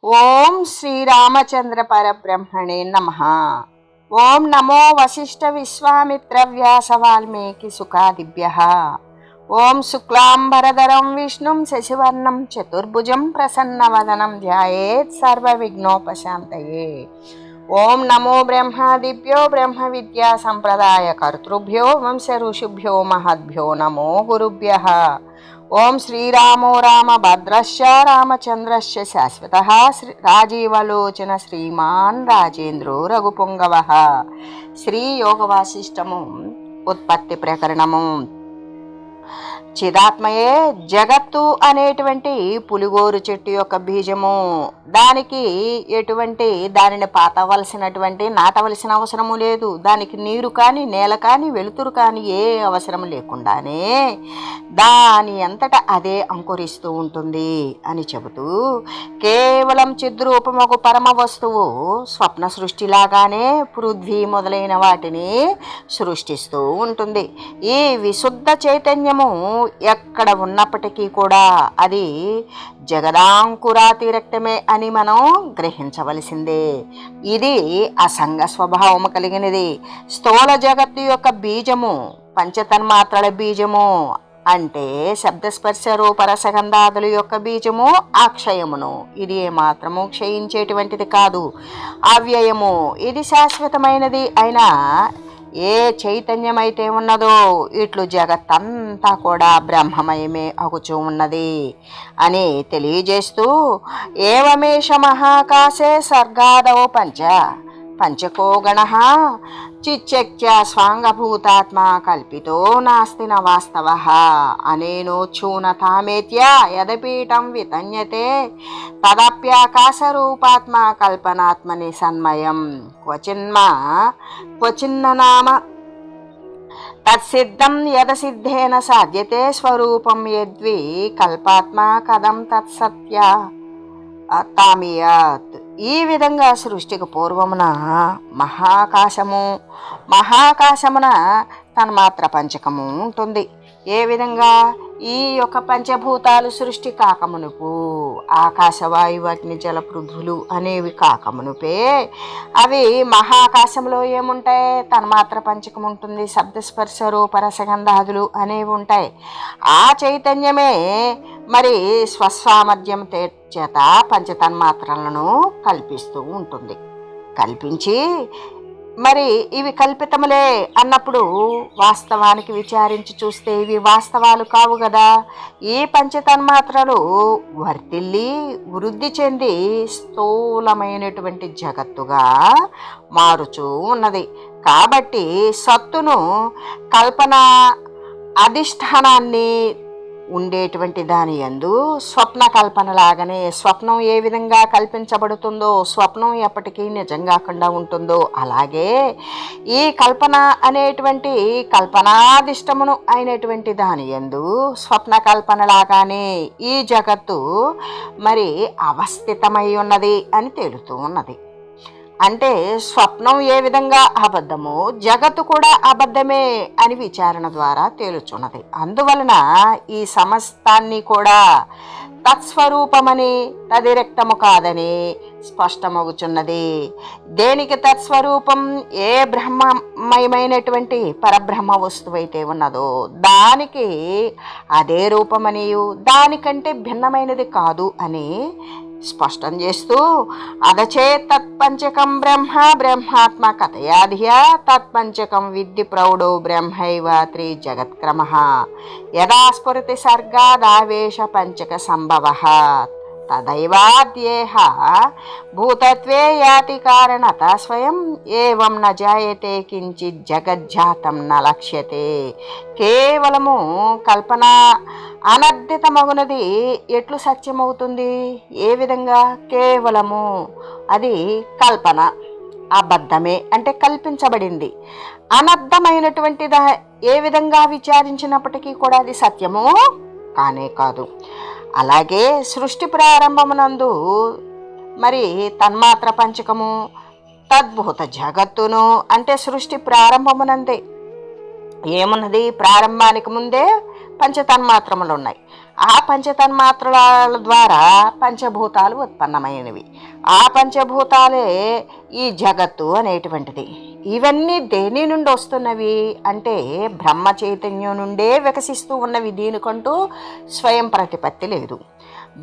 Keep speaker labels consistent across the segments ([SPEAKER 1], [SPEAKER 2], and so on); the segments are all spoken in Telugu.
[SPEAKER 1] ఓం శ్రీరామచంద్ర పరబ్రహ్మణే నమః. ఓం నమో వశిష్ఠ విశ్వామిత్ర వ్యాస వాల్మీకి సుఖాదిభ్యః. ఓం శుక్లాంబరధరం విష్ణుం శశివర్ణం చతుర్భుజం ప్రసన్నవదనం ధ్యాయేత్ సర్వవిఘ్నోపశాంతయే. ఓం నమో బ్రహ్మాదిభ్యో బ్రహ్మ విద్యా సంప్రదాయ కర్తృభ్యో వంశ ఋషిభ్యో మహద్భ్యో నమో గురుభ్యః. ఓం శ్రీరామో రామ భద్రశ్చ రామచంద్రశ్చ శాశ్వతః రాజీవలోచన శ్రీమాన్ రాజేంద్రో రఘుపుంగవః. శ్రీ యోగ వాసిష్టము ఉత్పత్తి ప్రకరణము. చిదాత్మయే జగత్తు అనేటువంటి పులిగోరు చెట్టు యొక్క బీజము. దానికి దానిని నాటవలసిన అవసరము లేదు. దానికి నీరు కానీ నేల కానీ వెలుతురు కానీ ఏ అవసరం లేకుండానే దాని అంతటా అదే అంకురిస్తూ ఉంటుంది అని చెబుతూ, కేవలం చిద్రూపముకు పరమ వస్తువు స్వప్న సృష్టిలాగానే పృథ్వీ మొదలైన వాటిని సృష్టిస్తూ ఉంటుంది. ఈ విశుద్ధ చైతన్యము ఎక్కడ ఉన్నప్పటికీ కూడా అది జగదాంకురాతిరక్తమే అని మనం గ్రహించవలసిందే. ఇది అసంగ స్వభావము కలిగినది. స్థూల జగత్తు యొక్క బీజము పంచతన్మాత్రల బీజము అంటే శబ్దస్పర్శ రూపరసగంధాదుల యొక్క బీజము అక్షయమును. ఇది ఏమాత్రము క్షయించేటువంటిది కాదు, అవ్యయము. ఇది శాశ్వతమైనది అయినా ఏ చైతన్యమైతే ఉన్నదో ఇట్లు జగత్తంతా కూడా బ్రహ్మమయమే అగుచూ ఉన్నది అని తెలియజేస్తూ, ఏవమేష మహాకాశే సర్గాదౌ పంచకో గణ చిచ్చక్య స్వాంగభూతాత్మ కల్పితో నాస్తి న వాస్తవః అనేనోచ్ఛూనతామేత్య యదపీఠం వితన్యతే తదప్యాకాశరూపాత్మ కల్పనాత్మని సన్మయం క్వచిన్న నామ తత్సిద్ధం యదసిద్ధేన సాధ్యతే స్వరూపం యద్వి కల్పాత్మ కథం తత్సత్య తామియత్. ఈ విధంగా సృష్టికి పూర్వమున మహాకాశమున తన్మాత్ర పంచకము ఉంటుంది. ఏ విధంగా ఈ యొక్క పంచభూతాలు సృష్టి కాకమునుపు, ఆకాశవాయు అగ్ని జల పృథువులు అనేవి కాకమునుపే అవి మహాకాశంలో ఏముంటాయి? తన్మాత్ర పంచకం ఉంటుంది, శబ్దస్పర్శ రూపరసగంధాదులు అనేవి ఉంటాయి. ఆ చైతన్యమే మరి స్వసామర్థ్యం చేత పంచతన్మాత్రలను కల్పిస్తూ ఉంటుంది. కల్పించి మరి ఇవి కల్పితములే అన్నప్పుడు వాస్తవానికి విచారించి చూస్తే ఇవి వాస్తవాలు కావు కదా. ఈ పంచతన్మాత్రలు వర్తిల్లి వృద్ధి చెంది స్థూలమైనటువంటి జగత్తుగా మారుచూ ఉన్నది. కాబట్టి సత్తును కల్పన అధిష్టానాన్ని ఉండేటువంటి దాని యందు స్వప్న కల్పనలాగానే స్వప్నం ఏ విధంగా కల్పించబడుతుందో, స్వప్నం ఎప్పటికీ నిజం కాకుండా ఉంటుందో, అలాగే ఈ కల్పన అనేటువంటి కల్పనాధిష్టమును అయినటువంటి దాని యందు స్వప్న కల్పనలాగానే ఈ జగత్తు మరి అవస్థితమై ఉన్నది అని తేలుతూ ఉన్నది. అంటే స్వప్నం ఏ విధంగా అబద్ధమో జగత్తు కూడా అబద్ధమే అని విచారణ ద్వారా తేలుచున్నది. అందువలన ఈ సమస్తాన్ని కూడా తత్స్వరూపమని తదిరక్తము కాదని స్పష్టమవుచున్నది. దేనికి తత్స్వరూపం? ఏ బ్రహ్మమయమైనటువంటి పరబ్రహ్మ వస్తువైతే ఉన్నదో దానికి అదే రూపమనియు దానికంటే భిన్నమైనది కాదు అని స్పష్టం చేస్తూ, అదచే తత్పంచకం బ్రహ్మాత్మ కథయాధియా తత్పంచకం విద్ధి ప్రౌఢో బ్రహ్మైవ త్రి జగత్క్రమః యదా స్ఫురతి సర్గాదావేశ పంచక సంభవః తదైవాద్యేహ భూతత్వే యాతి కారణత స్వయం ఏవం న జాయతే కించిత్ జగజ్జాతం న లక్ష్యతే. కేవలము కల్పన అనర్థితమగునది ఎట్లు సత్యమవుతుంది? ఏ విధంగా? కేవలము అది కల్పన, అబద్ధమే అంటే కల్పించబడింది. అనర్థమైనటువంటిదా ఏ విధంగా విచారించినప్పటికీ కూడా అది సత్యము కానే కాదు. అలాగే సృష్టి ప్రారంభమునందు మరి తన్మాత్ర పంచకము తద్భూత జగత్తును అంటే సృష్టి ప్రారంభమునందే ఏమున్నది? ప్రారంభానికి ముందే పంచతన్మాత్రములు ఉన్నాయి. ఆ పంచతన్మాత్రల ద్వారా పంచభూతాలు ఉత్పన్నమైనవి. ఆ పంచభూతాలే ఈ జగత్తు అనేటువంటిది. ఇవన్నీ దేని నుండి వస్తున్నవి అంటే బ్రహ్మ చైతన్యం నుండే వికసిస్తూ ఉన్నవి. దీనికంటూ స్వయం ప్రతిపత్తి లేదు.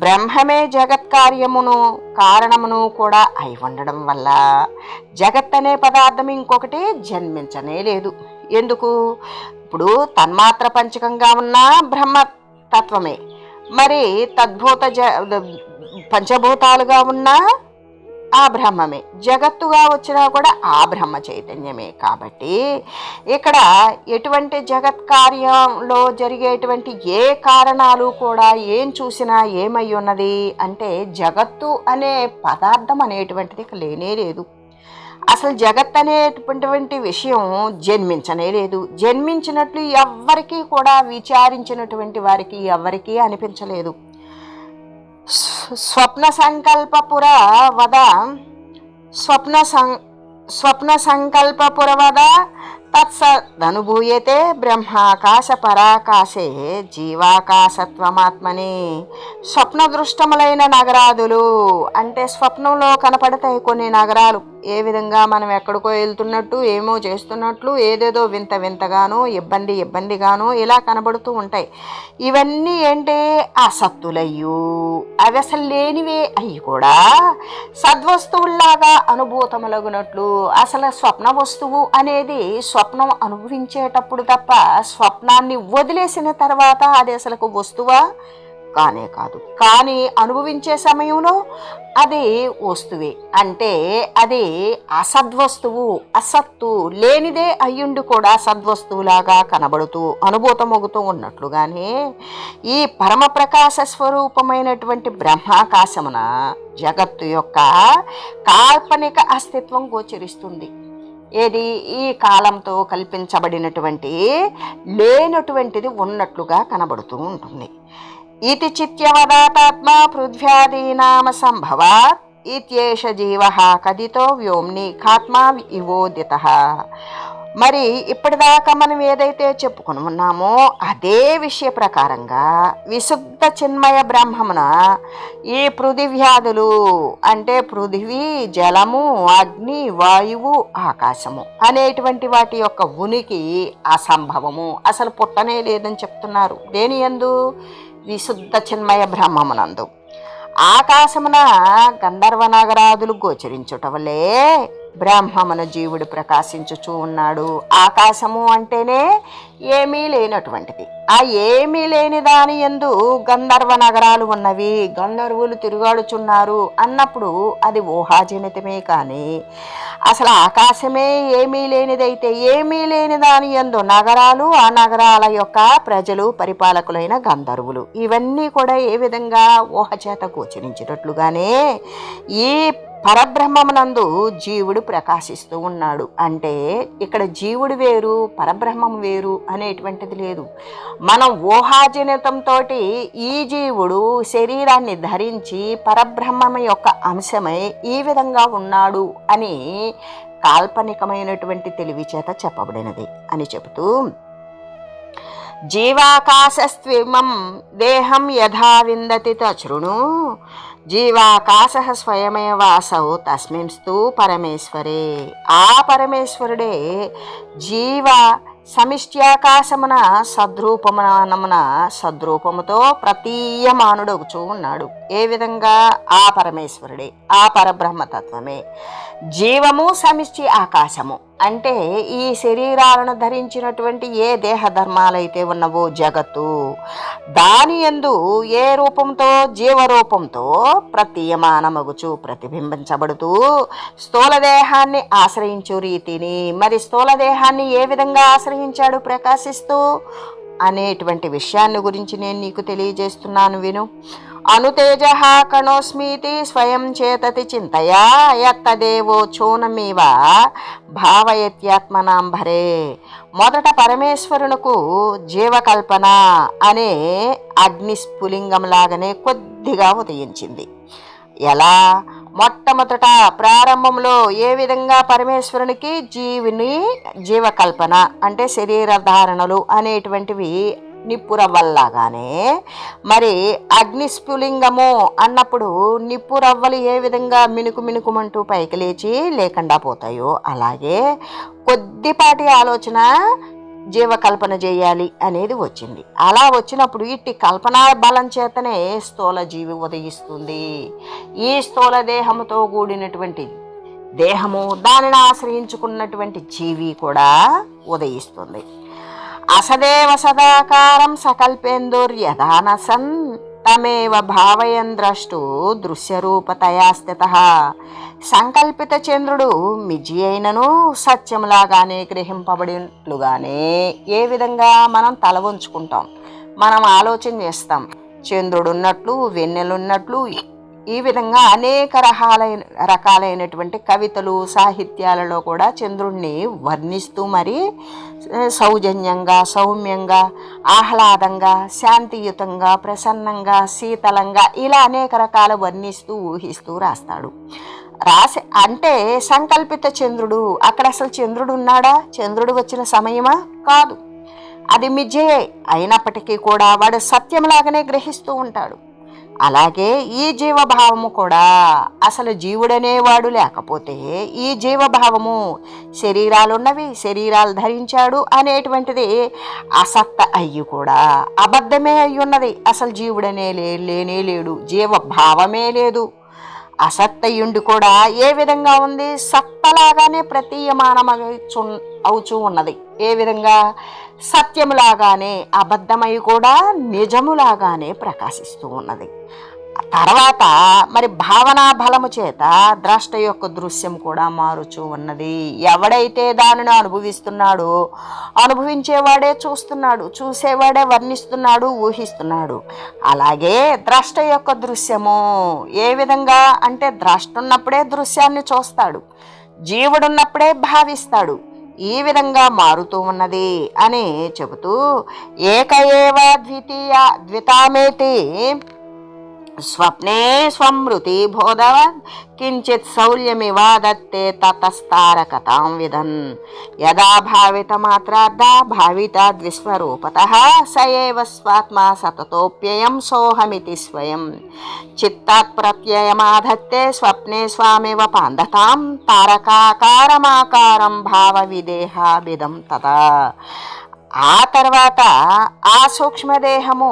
[SPEAKER 1] బ్రహ్మమే జగత్కార్యమును కారణమును కూడా అయి ఉండడం వల్ల జగత్ అనే పదార్థం ఇంకొకటి జన్మించనే లేదు. ఎందుకు? ఇప్పుడు తన్మాత్ర పంచకంగా ఉన్న బ్రహ్మతత్వమే, మరి తద్భూత పంచభూతాలుగా ఉన్న ఆ బ్రహ్మమే, జగత్తుగా వచ్చినా కూడా ఆ బ్రహ్మ చైతన్యమే. కాబట్టి ఇక్కడ ఎటువంటి జగత్ కార్యంలో జరిగేటువంటి ఏ కారణాలు కూడా ఏం చూసినా ఏమై ఉన్నది అంటే జగత్తు అనే పదార్థం అనేటువంటిది ఇక లేనే లేదు. అసలు జగత్ అనేటువంటి విషయం జన్మించనే లేదు. జన్మించినట్లు ఎవ్వరికీ కూడా విచారించినటువంటి వారికి ఎవ్వరికీ అనిపించలేదు. స్వప్న సంకల్పపుర వద స్వప్న సంకల్పపురవద తత్సదనుభూయతే బ్రహ్మాకాశ పరాకాశే జీవాకాశత్వమాత్మని. స్వప్న దృష్టములైన నగరాదులు అంటే స్వప్నంలో కనపడతాయి కొన్ని నగరాలు. ఏ విధంగా మనం ఎక్కడికో వెళ్తున్నట్టు, ఏమో చేస్తున్నట్లు, ఏదేదో వింత వింతగానో ఇబ్బందిగానో ఇలా కనబడుతూ ఉంటాయి. ఇవన్నీ ఏంటి? అసత్తులయ్యు, అవి అసలు లేనివే అయ్యి కూడా సద్వస్తువుల్లాగా అనుభూతములగునట్లు. అసలు స్వప్న వస్తువు అనేది స్వప్నం అనుభవించేటప్పుడు తప్ప స్వప్నాన్ని వదిలేసిన తర్వాత అది అసలు వస్తువా? కానే కాదు. కానీ అనుభవించే సమయంలో అది వస్తువే. అంటే అది అసద్వస్తువు, అసత్తు, లేనిదే అయ్యుండి కూడా సద్వస్తువులాగా కనబడుతూ అనుభూతమొగుతూ ఉన్నట్లుగానే ఈ పరమ ప్రకాశ స్వరూపమైనటువంటి బ్రహ్మాకాశమున జగత్తు యొక్క కాల్పనిక అస్తిత్వం గోచరిస్తుంది. ఏది? ఈ కాలంతో కల్పించబడినటువంటి లేనటువంటిది ఉన్నట్లుగా కనబడుతూ ఉంటుంది. ఇతి చిత్యవదాతాత్మ పృథ్వ్యాదీనామ సంభవాత్ ఇత్యేష జీవ కదితో వ్యోమ్ని కాత్మా ఇవోదిత. మరి ఇప్పటిదాకా మనం ఏదైతే చెప్పుకుని ఉన్నామో అదే విషయ ప్రకారంగా విశుద్ధ చిన్మయ బ్రహ్మమున ఈ పృథివ్యాధులు అంటే పృథివీ, జలము, అగ్ని, వాయువు, ఆకాశము అనేటువంటి వాటి యొక్క ఉనికి అసంభవము, అసలు పుట్టనే లేదని చెప్తున్నారు. దేని యందు? విశుద్ధ చిన్మయ బ్రహ్మమునందు. ఆకాశమున గంధర్వ నగరాదులు గోచరించుట వల్లే బ్రహ్మమున జీవుడు ప్రకాశించుచూ ఉన్నాడు. ఆకాశము అంటేనే ఏమీ లేనటువంటిది. ఆ ఏమీ లేని దాని యందు గంధర్వ నగరాలు ఉన్నవి, గంధర్వులు తిరుగాడుచున్నారు అన్నప్పుడు అది ఊహాజనితమే. కానీ అసలు ఆకాశమే ఏమీ లేనిదైతే ఏమీ లేని దాని యందు నగరాలు, ఆ నగరాల యొక్క ప్రజలు, పరిపాలకులైన గంధర్వులు, ఇవన్నీ కూడా ఏ విధంగా ఊహ చేత గోచరించినట్లుగానే ఈ పరబ్రహ్మమునందు జీవుడు ప్రకాశిస్తూ ఉన్నాడు. అంటే ఇక్కడ జీవుడు వేరు, పరబ్రహ్మం వేరు అనేటువంటిది లేదు. మనం ఊహాజనితంతో ఈ జీవుడు శరీరాన్ని ధరించి పరబ్రహ్మం యొక్క అంశమై ఈ విధంగా ఉన్నాడు అని కాల్పనికమైనటువంటి తెలివి చేత చెప్పబడినది అని చెబుతూ, జీవాకాశస్త్విమం దేహం యథా విందతి తృణు జీవాకాశ స్వయమేవాసౌ తస్మిన్స్తు పరమేశ్వరే. ఆ పరమేశ్వరుడే జీవ సమిష్ట్యాకాశమున సద్రూపముతో ప్రతీయమానుడగుచూ ఉన్నాడు. ఏ విధంగా? ఆ పరమేశ్వరుడే, ఆ పరబ్రహ్మతత్వమే. జీవము సమిష్టి ఆకాశము అంటే ఈ శరీరాలను ధరించినటువంటి ఏ దేహధర్మాలైతే ఉన్నవో జగత్తు, దాని యందు ఏ రూపంతో? జీవరూపంతో ప్రతీయమానమగుచు ప్రతిబింబించబడుతూ స్థూల దేహాన్ని ఆశ్రయించు రీతిని, మరి స్థూల దేహాన్ని ఏ విధంగా ఆశ్రయించాడు ప్రకాశిస్తూ అనేటువంటి విషయాన్ని గురించి నేను నీకు తెలియజేస్తున్నాను, విను. అనుతేజ కణోస్మీతి స్వయం చేతతి చింతయా యత్తదేవో చోనమీవ భావయత్యాత్మనాంభరే. మొదట పరమేశ్వరునకు జీవకల్పన అనే అగ్నిస్ఫులింగంలాగానే కొద్దిగా ఉదయించింది. ఎలా? మొట్టమొదట ప్రారంభంలో ఏ విధంగా పరమేశ్వరునికి జీవకల్పన అంటే శరీర ధారణలు అనేటువంటివి నిప్పురవ్వల్లాగానే మరి అగ్నిస్ఫులింగము అన్నప్పుడు నిప్పురవ్వలు ఏ విధంగా మినుకు మినుకుమంటూ పైకి లేచి లేకుండా పోతాయో అలాగే కొద్దిపాటి ఆలోచన జీవకల్పన చేయాలి అనేది వచ్చింది. అలా వచ్చినప్పుడు ఇట్టి కల్పనా బలం చేతనే స్థూల జీవి ఉదయిస్తుంది. ఈ స్థూల దేహముతో కూడినటువంటి దేహము దానిని ఆశ్రయించుకున్నటువంటి జీవి కూడా ఉదయిస్తుంది. అసదేవ సదాకారం సకల్పేందుర్యదానసన్ తమేవ భావయన్ ద్రష్టు దృశ్యరూపతయా స్థితః. సంకల్పిత చంద్రుడు మిజి అయినను సత్యంలాగానే గ్రహింపబడినట్లుగానే ఏ విధంగా మనం తల వంచుకుంటాం, మనం ఆలోచన చేస్తాం. చంద్రుడు ఉన్నట్లు, వెన్నెలున్నట్లు ఈ విధంగా అనేక రకాలైనటువంటి కవితలు సాహిత్యాలలో కూడా చంద్రుడిని వర్ణిస్తూ మరి సౌజన్యంగా, సౌమ్యంగా, ఆహ్లాదంగా, శాంతియుతంగా, ప్రసన్నంగా, శీతలంగా ఇలా అనేక రకాల వర్ణిస్తూ ఊహిస్తూ రాస్తాడు. రాసి అంటే సంకల్పిత చంద్రుడు. అక్కడ అసలు చంద్రుడు ఉన్నాడా? చంద్రుడు వచ్చిన సమయమా? కాదు, అది మిథ్యే. అయినప్పటికీ కూడా వాడు సత్యంలాగానే గ్రహిస్తూ ఉంటాడు. అలాగే ఈ జీవభావము కూడా అసలు జీవుడనేవాడు లేకపోతే ఈ జీవభావము శరీరాలున్నవి, శరీరాలు ధరించాడు అనేటువంటిది అసత్త అయ్యి కూడా అబద్ధమే అయ్యున్నది. అసలు జీవుడనే లేనే లేడు, జీవభావమే లేదు. అసత్తయుండి కూడా ఏ విధంగా ఉంది? సత్తలాగానే ప్రతీయమానం అవుచూ ఉన్నది. ఏ విధంగా? సత్యములాగానే, అబద్ధమై కూడా నిజములాగానే ప్రకాశిస్తూ ఉన్నది. తర్వాత మరి భావనా బలము చేత ద్రష్ట యొక్క దృశ్యం కూడా మారుచూ ఉన్నది. ఎవడైతే దానిని అనుభవిస్తున్నాడో అనుభవించేవాడే చూస్తున్నాడు, చూసేవాడే వర్ణిస్తున్నాడు, ఊహిస్తున్నాడు. అలాగే ద్రష్ట యొక్క దృశ్యము ఏ విధంగా అంటే ద్రష్ట ఉన్నప్పుడే దృశ్యాన్ని చూస్తాడు, జీవుడున్నప్పుడే భావిస్తాడు. ఈ విధంగా మారుతూ ఉన్నది అని చెబుతూ ఏకయేవ ద్వితామేతి స్వప్నే స్వమృతి బోధవన్ కించిత్ శౌల్యమివా దత్తే తతస్తారకతాం విధన్ యదా భావిత మాత్రార్థ భావితాద్ విశ్వరూపతః స ఏవ స్వాత్మా సతతోప్యయం సోహమితి స్వయం చిత్తాత్ ప్రత్యయమాధత్తే స్వప్నే స్వామివ పాంధతాం తారకాకారమాకారం భావ విదేహాభిదం తదా. ఆ తర్వాత ఆ సూక్ష్మదేహము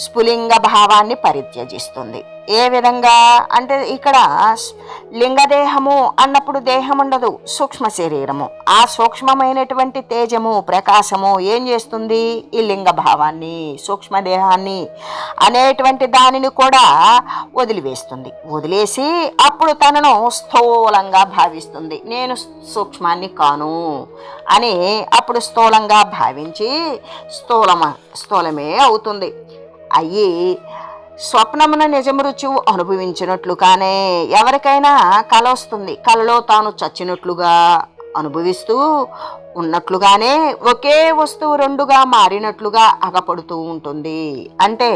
[SPEAKER 1] స్ఫులింగ భావాన్ని పరిత్యజిస్తుంది. ఏ విధంగా అంటే ఇక్కడ లింగదేహము అన్నప్పుడు దేహం ఉండదు, సూక్ష్మ శరీరము. ఆ సూక్ష్మమైనటువంటి తేజము, ప్రకాశము ఏం చేస్తుంది? ఈ లింగ భావాన్ని, సూక్ష్మదేహాన్ని అనేటువంటి దానిని కూడా వదిలివేస్తుంది. వదిలేసి అప్పుడు తనను స్థూలంగా భావిస్తుంది. నేను సూక్ష్మాన్ని కాను అని అప్పుడు స్థూలంగా భావించి స్థూలమే అవుతుంది. అయ్యి స్వప్నమున నిజము రుచి అనుభవించినట్లుగానే ఎవరికైనా కల వస్తుంది. కలలో తాను చచ్చినట్లుగా అనుభవిస్తూ ఉన్నట్లుగానే ఒకే వస్తువు రెండుగా మారినట్లుగా అగపడుతూ ఉంటుంది. అంటే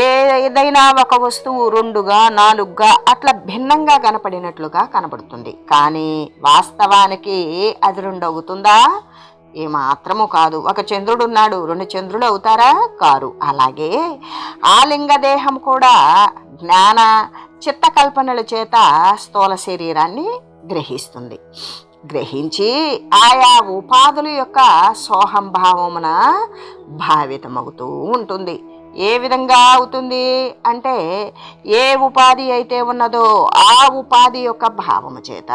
[SPEAKER 1] ఏదైనా ఒక వస్తువు రెండుగా, నాలుగుగా అట్లా భిన్నంగా కనపడినట్లుగా కనబడుతుంది. కానీ వాస్తవానికి అది రెండు అవుతుందా? ఏమాత్రము కాదు. ఒక చంద్రుడు ఉన్నాడు, రెండు చంద్రులు అవుతారా? కారు. అలాగే ఆ లింగదేహం కూడా జ్ఞాన చిత్తకల్పనల చేత స్థూల శరీరాన్ని గ్రహిస్తుంది. గ్రహించి ఆయా ఉపాధుల యొక్క సోహంభావమున భావితమవుతూ ఉంటుంది. ఏ విధంగా అవుతుంది అంటే ఏ ఉపాధి అయితే ఉన్నదో ఆ ఉపాధి యొక్క భావము చేత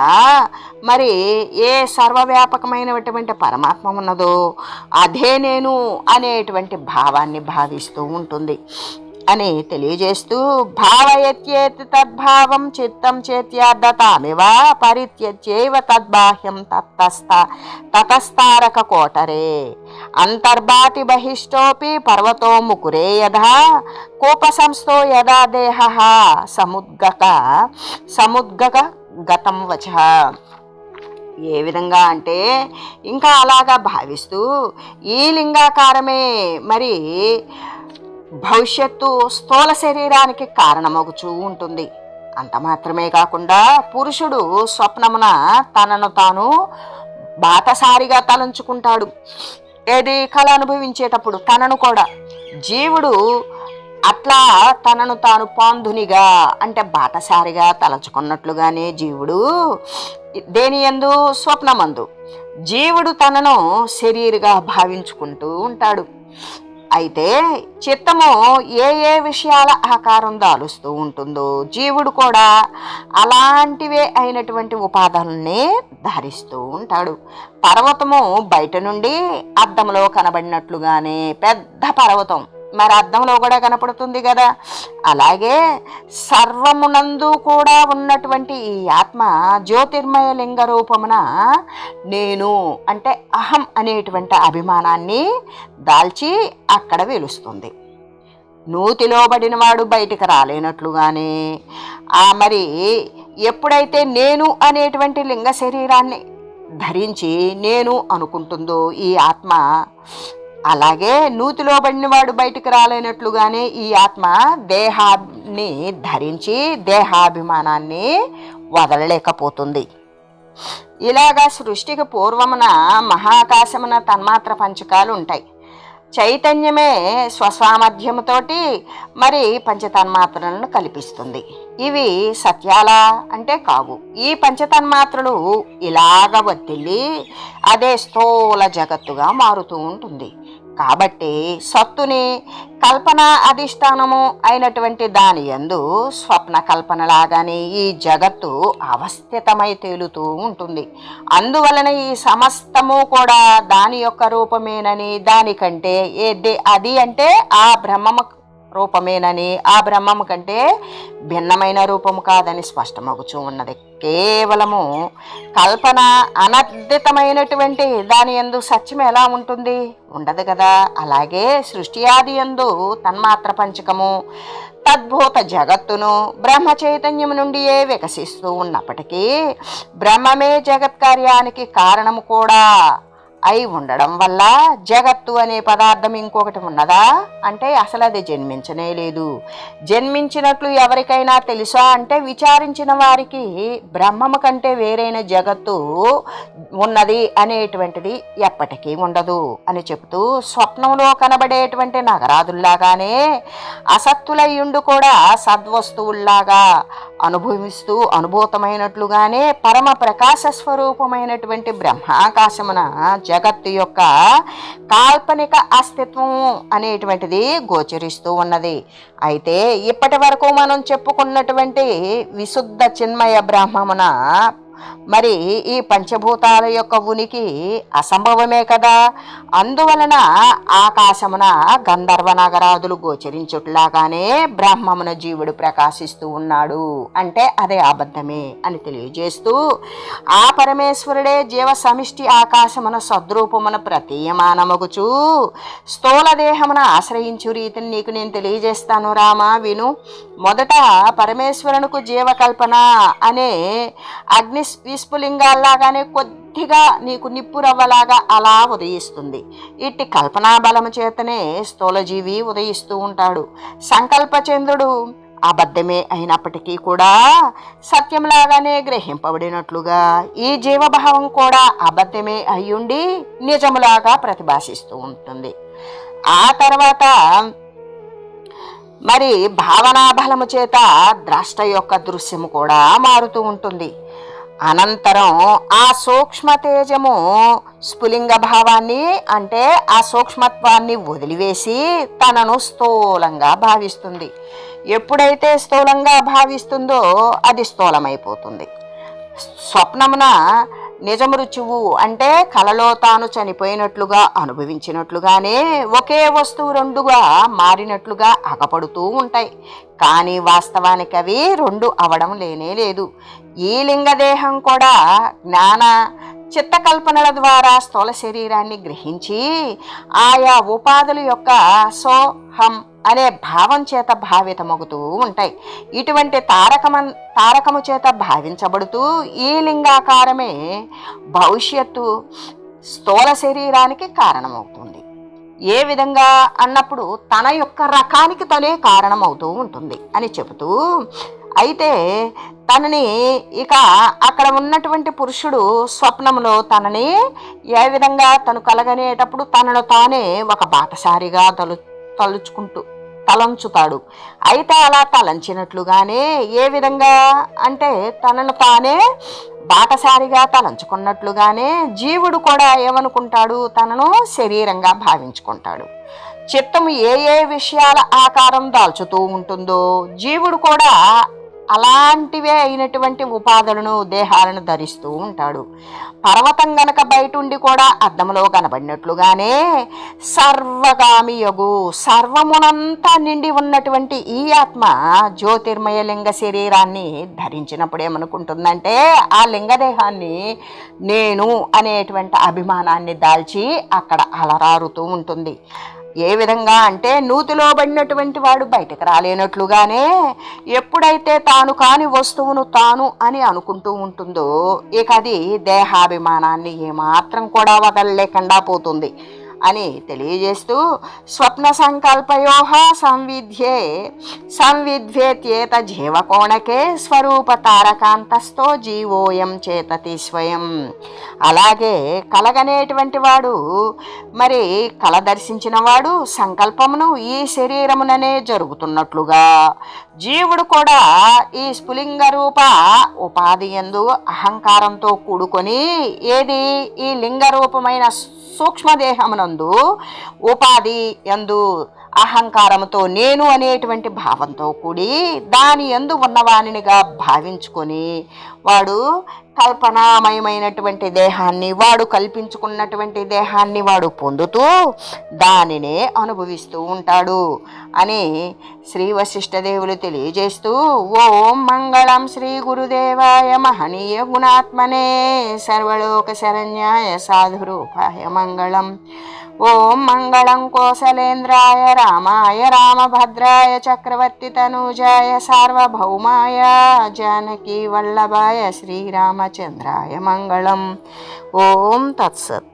[SPEAKER 1] మరి ఏ సర్వవ్యాపకమైనటువంటి పరమాత్మ ఉన్నదో అదే నేను అనేటువంటి భావాన్ని భావిస్తూ ఉంటుంది అని తెలియజేస్తూ భావయత్యేతి తద్భావం చిత్తం చేత్యార్థతామివ పరిత్యజ్యైవ తద్బాహ్యం తతస్తారక కోటరే అంతర్భాతి బహిష్టోపి పర్వతో ముకురే యథా కోపసంస్థో యదా దేహః సముద్గక గతం వచః. ఏ విధంగా అంటే ఇంకా అలాగా భావిస్తూ ఈ లింగాకారమే మరి భవిష్యత్తు స్థూల శరీరానికి కారణమగుచూ ఉంటుంది. అంత మాత్రమే కాకుండా పురుషుడు స్వప్నమున తనను తాను బాటసారిగా తలంచుకుంటాడు. ఏది కళ అనుభవించేటప్పుడు తనను కూడా జీవుడు అట్లా తనను తాను పాంధునిగా అంటే బాటసారిగా తలచుకున్నట్లుగానే జీవుడు దేని యందు స్వప్నమందు జీవుడు తనను శరీరుగా భావించుకుంటూ ఉంటాడు. అయితే చిత్తము ఏ ఏ విషయాల ఆకారం దాలుస్తూ ఉంటుందో జీవుడు కూడా అలాంటివే అయినటువంటి ఉపాధుల్ని ధరిస్తూ ఉంటాడు. పర్వతము బయట నుండి అద్దంలో కనబడినట్లుగానే పెద్ద పర్వతం మరి అద్దంలో కూడా కనపడుతుంది కదా. అలాగే సర్వమునందు కూడా ఉన్నటువంటి ఈ ఆత్మ జ్యోతిర్మయ లింగ రూపమున నేను అంటే అహం అనేటువంటి అభిమానాన్ని దాల్చి అక్కడ వెలుస్తుంది. నూతిలో పడినవాడు బయటికి రాలేనట్లుగానే మరి ఎప్పుడైతే నేను అనేటువంటి లింగ శరీరాన్ని ధరించి నేను అనుకుంటుందో ఈ ఆత్మ, అలాగే నూతిలో పడినవాడు బయటికి రాలేనట్లుగానే ఈ ఆత్మ దేహాన్ని ధరించి దేహాభిమానాన్ని వదలలేకపోతుంది. ఇలాగా సృష్టికి పూర్వమున మహాకాశమున తన్మాత్ర పంచకాలు ఉంటాయి. చైతన్యమే స్వసామర్థ్యముతోటి మరి పంచతన్మాత్రలను కల్పిస్తుంది. ఇవి సత్యాలా అంటే కావు. ఈ పంచతన్మాత్రలు ఇలాగ వర్తిల్లి అదే స్థూల జగత్తుగా మారుతూ ఉంటుంది. కాబట్టి సత్తుని కల్పన అధిష్టానము అయినటువంటి దాని యందు స్వప్న కల్పనలాగానే ఈ జగత్తు అవస్థితమై తేలుతూ ఉంటుంది. అందువలన ఈ సమస్తము కూడా దాని యొక్క రూపమేనని, దానికంటే అది అంటే ఆ బ్రహ్మము రూపమేనని, ఆ బ్రహ్మము కంటే భిన్నమైన రూపము కాదని స్పష్టమగుచూ ఉన్నది. కేవలము కల్పన అనర్ధితమైనటువంటి దాని యందు సత్యం ఎలా ఉంటుంది? ఉండదు కదా. అలాగే సృష్టి ఆది యందు తన్మాత్ర పంచకము తద్భూత జగత్తును బ్రహ్మ చైతన్యము నుండియే వికసిస్తూ ఉన్నప్పటికీ బ్రహ్మమే జగత్కార్యానికి కారణము కూడా అయి ఉండడం వల్ల జగత్తు అనే పదార్థం ఇంకొకటి ఉన్నదా అంటే అసలు అది జన్మించనే లేదు. జన్మించినట్లు ఎవరికైనా తెలుసా అంటే విచారించిన వారికి బ్రహ్మము కంటే వేరైన జగత్తు ఉన్నది అనేటువంటిది ఎప్పటికీ ఉండదు అని చెబుతూ స్వప్నంలో కనబడేటువంటి నగరాదుల్లాగానే అసత్తులయ్యుండు కూడా సద్వస్తువుల్లాగా అనుభవిస్తూ అనుభూతమైనట్లుగానే పరమ ప్రకాశ స్వరూపమైనటువంటి బ్రహ్మాకాశమున జగత్తు యొక్క కాల్పనిక అస్తిత్వం అనేటువంటిది గోచరిస్తూ ఉన్నది. అయితే ఇప్పటి వరకు మనం చెప్పుకున్నటువంటి విశుద్ధ చిన్మయ బ్రహ్మమున మరి ఈ పంచభూతాల యొక్క ఉనికి అసంభవమే కదా. అందువలన ఆకాశమున గంధర్వ నగరాదులు గోచరించుట్లాగానే బ్రహ్మమున జీవుడు ప్రకాశిస్తూ ఉన్నాడు అంటే అదే అబద్ధమే అని తెలియజేస్తూ ఆ పరమేశ్వరుడే జీవ సమిష్టి ఆకాశమున సద్రూపమున ప్రతీయమానమగుచు స్థూల దేహమున ఆశ్రయించు రీతిని నీకు నేను తెలియజేస్తాను రామా విను. మొదట పరమేశ్వరునికి జీవకల్పన అనే అగ్ని విస్ఫులింగాల్లాగానే కొద్దిగా నీకు నిప్పురవ్వలాగా అలా ఉదయిస్తుంది. ఇట్టి కల్పనా బలము చేతనే స్థూలజీవి ఉదయిస్తూ ఉంటాడు. సంకల్పచంద్రుడు అబద్ధమే అయినప్పటికీ కూడా సత్యంలాగానే గ్రహింపబడినట్లుగా ఈ జీవభావం కూడా అబద్ధమే అయ్యుండి నిజములాగా ప్రతిభాసిస్తూ ఉంటుంది. ఆ తర్వాత మరి భావనా బలము చేత ద్రష్ట యొక్క దృశ్యము కూడా మారుతూ ఉంటుంది. అనంతరం ఆ సూక్ష్మ తేజము స్ఫులింగ భావాన్ని అంటే ఆ సూక్ష్మత్వాన్ని వదిలివేసి తనను స్థూలంగా భావిస్తుంది. ఎప్పుడైతే స్థూలంగా భావిస్తుందో అది స్థూలమైపోతుంది. స్వప్నమున నిజమృత్యువు అంటే కలలో తాను చనిపోయినట్లుగా అనుభవించినట్లుగానే ఒకే వస్తువు రెండుగా మారినట్లుగా అగపడుతూ ఉంటాయి. కానీ వాస్తవానికి అవి రెండు అవడం లేనే లేదు. ఈ లింగదేహం కూడా జ్ఞాన చిత్తకల్పనల ద్వారా స్థూల శరీరాన్ని గ్రహించి ఆయా ఉపాధుల యొక్క సోహం అనే భావం చేత భావితమగుతూ ఉంటాయి. ఇటువంటి తారకము చేత భావించబడుతూ ఈ లింగాకారమే భవిష్యత్తు స్థూల శరీరానికి కారణమవుతుంది. ఏ విధంగా అన్నప్పుడు తన యొక్క రకానికి తనే కారణమవుతూ ఉంటుంది అని చెబుతూ అయితే తనని ఇక అక్కడ ఉన్నటువంటి పురుషుడు స్వప్నంలో తనని ఏ విధంగా తను కలగనేటప్పుడు తనను తానే ఒక బాటసారిగా తలంచుతాడు. అయితే అలా తలంచినట్లుగానే ఏ విధంగా అంటే తనను తానే బాటసారిగా తలంచుకున్నట్లుగానే జీవుడు కూడా ఏమనుకుంటాడు, తనను శరీరంగా భావించుకుంటాడు. చిత్తము ఏ ఏ విషయాల ఆకారం దాల్చుతూ ఉంటుందో జీవుడు కూడా అలాంటివే అయినటువంటి ఉపాధులను దేహాలను ధరిస్తూ ఉంటాడు. పర్వతం గనక బయటుండి కూడా అద్దంలో కనబడినట్లుగానే సర్వగామి యగు సర్వమునంతా నిండి ఉన్నటువంటి ఈ ఆత్మ జ్యోతిర్మయ లింగ శరీరాన్ని ధరించినప్పుడు ఏమనుకుంటుందంటే ఆ లింగదేహాన్ని నేను అనేటువంటి అభిమానాన్ని దాల్చి అక్కడ అలరారుతూ ఉంటుంది. ఏ విధంగా అంటే నూతిలో పడినటువంటి వాడు బయటకు రాలేనట్లుగానే ఎప్పుడైతే తాను కాని వస్తువును తాను అని అనుకుంటూ ఉంటుందో ఇక అది దేహాభిమానాన్ని ఏమాత్రం కూడా వదలలేకుండా పోతుంది అని తెలియజేస్తూ స్వప్న సంకల్పయోహ సంవిధ్యేత్యేత జీవకోణకే స్వరూప తారకాంతస్థో జీవోయం చేతతి స్వయం. అలాగే కలగనేటువంటి వాడు మరి కల దర్శించిన వాడు సంకల్పమును ఈ శరీరముననే జరుగుతున్నట్లుగా జీవుడు కూడా ఈ స్ఫులింగ రూప ఉపాధి యందు అహంకారంతో కూడుకొని ఏది ఈ లింగ రూపమైన సూక్ష్మదేహమునందు ఉపాధి యందు అహంకారముతో నేను అనేటువంటి భావంతో కూడి దాని యందు ఉన్నవానినిగా భావించుకొని వాడు కల్పనామయమైనటువంటి దేహాన్ని వాడు కల్పించుకున్నటువంటి దేహాన్ని వాడు పొందుతూ దానినే అనుభవిస్తూ ఉంటాడు అని శ్రీ వశిష్ఠదేవులు తెలియజేస్తూ ఓం మంగళం శ్రీ గురుదేవాయ మహనీయ గుణాత్మనే సర్వలోక శరణ్యాయ సాధురూపాయ మంగళం. ఓం మంగళం కోసలేంద్రాయ రామాయ రామభద్రాయ చక్రవర్తి తనూజాయ సార్వభౌమాయ జానకీ వల్లభాయ శ్రీరామచంద్రాయ మంగళం. ఓం తత్సత్.